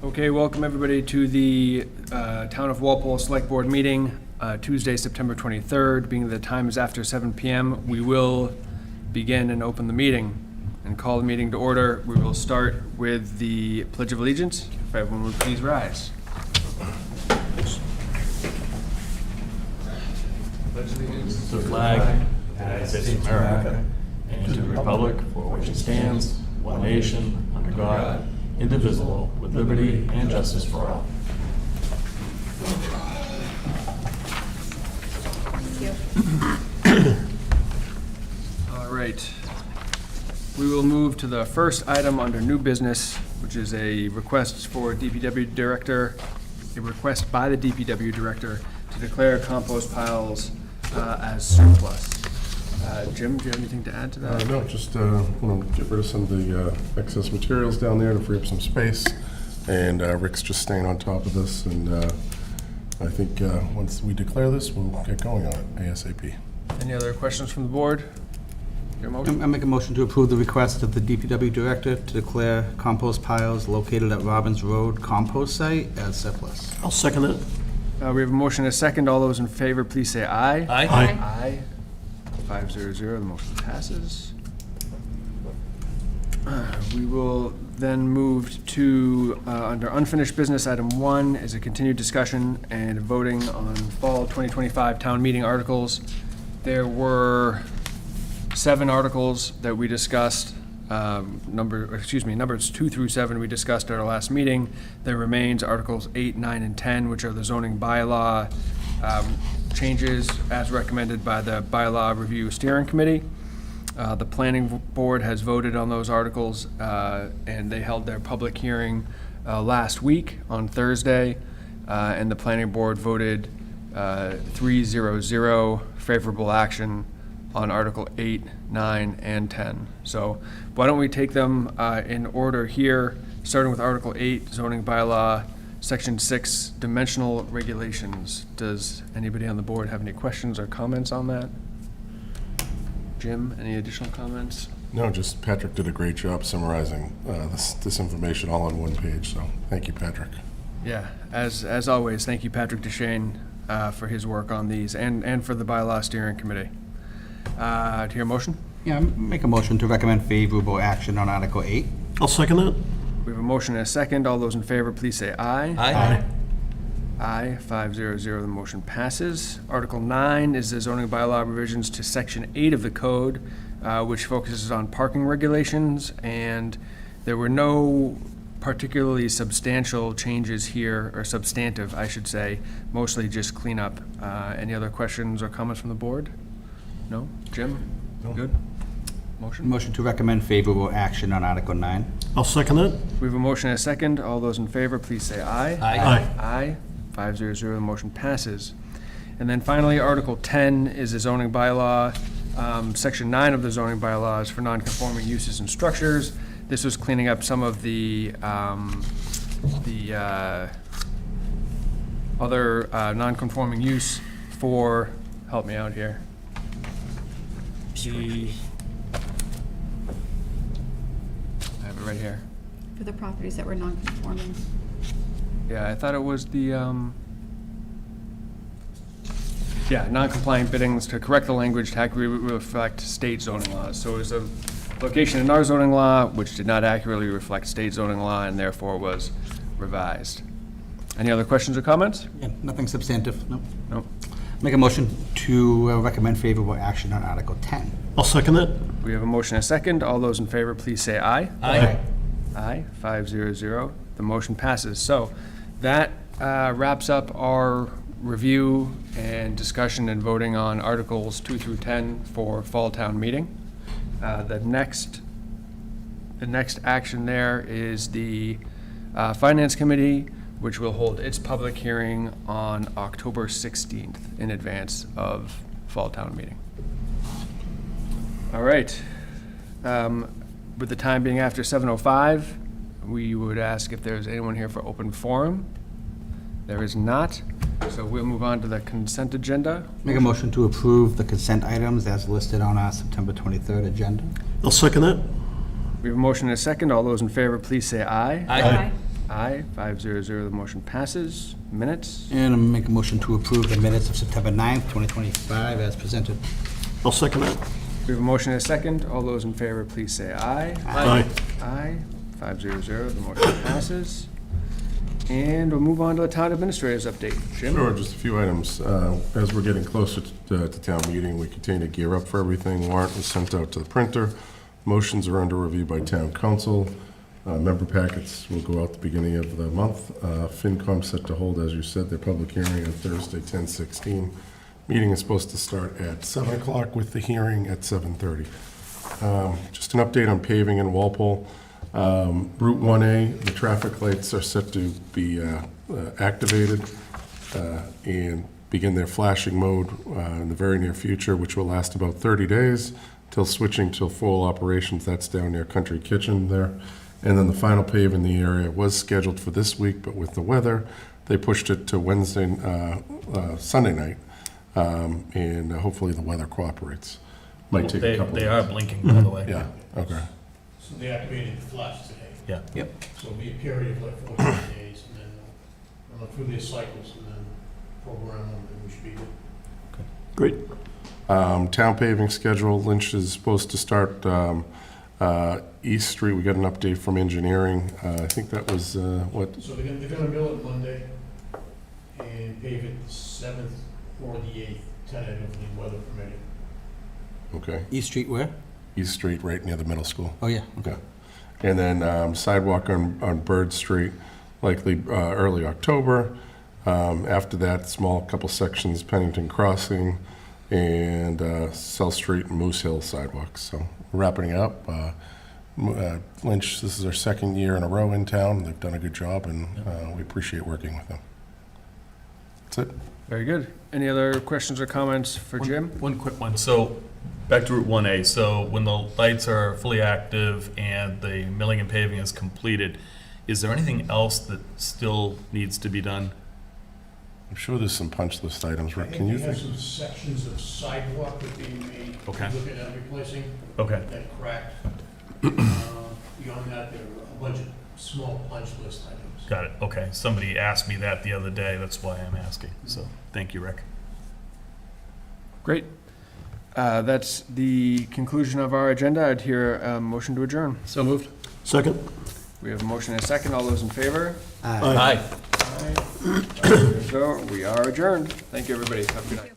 Okay, welcome everybody to the Town of Walpole Select Board meeting, Tuesday, September 23rd. Being the time is after 7 p.m., we will begin and open the meeting and call the meeting to order. We will start with the Pledge of Allegiance. If everyone would please rise. Pledge allegiance to the flag of the United States of America and to the republic for which it stands, one nation, under God, indivisible, with liberty and justice for all. Thank you. All right. We will move to the first item under new business, which is a request for DPW director, a request by the DPW director to declare compost piles as surplus. Jim, do you have anything to add to that? No, just want to get rid of some of the excess materials down there to free up some space. And Rick's just staying on top of this. And I think once we declare this, we'll get going on it ASAP. Any other questions from the board? Your motion? I make a motion to approve the request of the DPW director to declare compost piles located at Robbins Road compost site as surplus. I'll second it. We have a motion and a second. All those in favor, please say aye. Aye. Aye. 500, the motion passes. We will then move to, under unfinished business, item 1 is a continued discussion and voting on fall 2025 town meeting articles. There were 7 articles that we discussed, numbers 2 through 7 we discussed at our last meeting. There remains articles 8, 9, and 10, which are the zoning bylaw changes as recommended by the Bylaw Review Steering Committee. The Planning Board has voted on those articles, and they held their public hearing last week on Thursday, and the Planning Board voted 3-0-0 favorable action on Article 8, 9, and 10. So why don't we take them in order here, starting with Article 8, zoning bylaw, Section 6, dimensional regulations. Does anybody on the board have any questions or comments on that? Jim, any additional comments? No, just Patrick did a great job summarizing this information all on one page. So thank you, Patrick. Yeah, as always, thank you, Patrick Deshane, for his work on these and for the Bylaw Steering Committee. To your motion? Yeah, make a motion to recommend favorable action on Article 8. I'll second it. We have a motion and a second. All those in favor, please say aye. Aye. Aye, 500, the motion passes. Article 9 is the zoning bylaw revisions to Section 8 of the code, which focuses on parking regulations, and there were no particularly substantial changes here, or substantive, I should say, mostly just cleanup. Any other questions or comments from the board? No? Jim? No. Good? Motion? Motion to recommend favorable action on Article 9. I'll second it. We have a motion and a second. All those in favor, please say aye. Aye. Aye. 500, the motion passes. And then finally, Article 10 is a zoning bylaw, Section 9 of the zoning bylaws for non-conforming uses and structures. This was cleaning up some of the other non-conforming use for, help me out here. I have it right here. For the properties that were non-conforming. Yeah, I thought it was the, non-compliant biddings to correct the language to accurately reflect state zoning laws. So it was a location in our zoning law which did not accurately reflect state zoning law and therefore was revised. Any other questions or comments? Yeah, nothing substantive, no. No. Make a motion to recommend favorable action on Article 10. I'll second it. We have a motion and a second. All those in favor, please say aye. Aye. Aye, 500. The motion passes. So that wraps up our review and discussion and voting on Articles 2 through 10 for Fall Town Meeting. The next action there is the Finance Committee, which will hold its public hearing on October 16th in advance of Fall Town Meeting. All right. With the time being after 7:05, we would ask if there's anyone here for open forum. There is not, so we'll move on to the consent agenda. Make a motion to approve the consent items as listed on our September 23rd agenda. I'll second it. We have a motion and a second. All those in favor, please say aye. Aye. Aye, 500, the motion passes. Minutes? And I'm make a motion to approve the minutes of September 9th, 2025 as presented. I'll second that. We have a motion and a second. All those in favor, please say aye. Aye. Aye, 500, the motion passes. And we'll move on to the town administrator's update. Jim? Sure, just a few items. As we're getting closer to town meeting, we continue to gear up for everything. Warrant was sent out to the printer. Motions are under review by town council. Member packets will go out the beginning of the month. FinCom set to hold, as you said, their public hearing on Thursday, 10/16. Meeting is supposed to start at 7 o'clock with the hearing at 7:30. Just an update on paving in Walpole. Route 1A, the traffic lights are set to be activated and begin their flashing mode in the very near future, which will last about 30 days till switching to full operations. That's down near Country Kitchen there. And then the final pave in the area was scheduled for this week, but with the weather, they pushed it to Sunday night. And hopefully the weather cooperates. Might take a couple They of are blinking, by the way. Yeah, okay. So they activated the flash today. Yeah. Yep. So it'll be a period of like 14 days, and then run through their cycles, and then program them, and we should be good. Great. Town paving schedule, Lynch is supposed to start East Street. We got an update from engineering. I think that was, what, So they're gonna mill it Monday, and pave it the 7th or the 8th, tentatively, weather permitting. okay, East Street where? East Street, right near the middle school. Oh, yeah. Okay. And then sidewalk on Bird Street, likely early October. After that, small couple sections, Pennington Crossing and South Street and Moose Hill sidewalks. So wrapping it up. Lynch, this is our second year in a row in town. They've done a good job, and we appreciate working with them. That's it. Very good. Any other questions or comments for Jim? One quick one. So, back to Route 1A. So, when the lights are fully active and the milling and paving is completed, is there anything else that still needs to be done? I'm sure there's some punch list items, I Rick. think Can you we have think? some sections of sidewalk that they may be Okay. looking at replacing, Okay. that cracked. Beyond that, there are a bunch of small punch list items. Got it. Okay. Somebody asked me that the other day. That's why I'm asking. So, thank you, Rick. Great. That's the conclusion of our agenda. I'd hear a motion to adjourn. So moved. Second. We have a motion and a second. All those in favor? Aye. Aye. So we are adjourned. Thank you, everybody. Have a good night.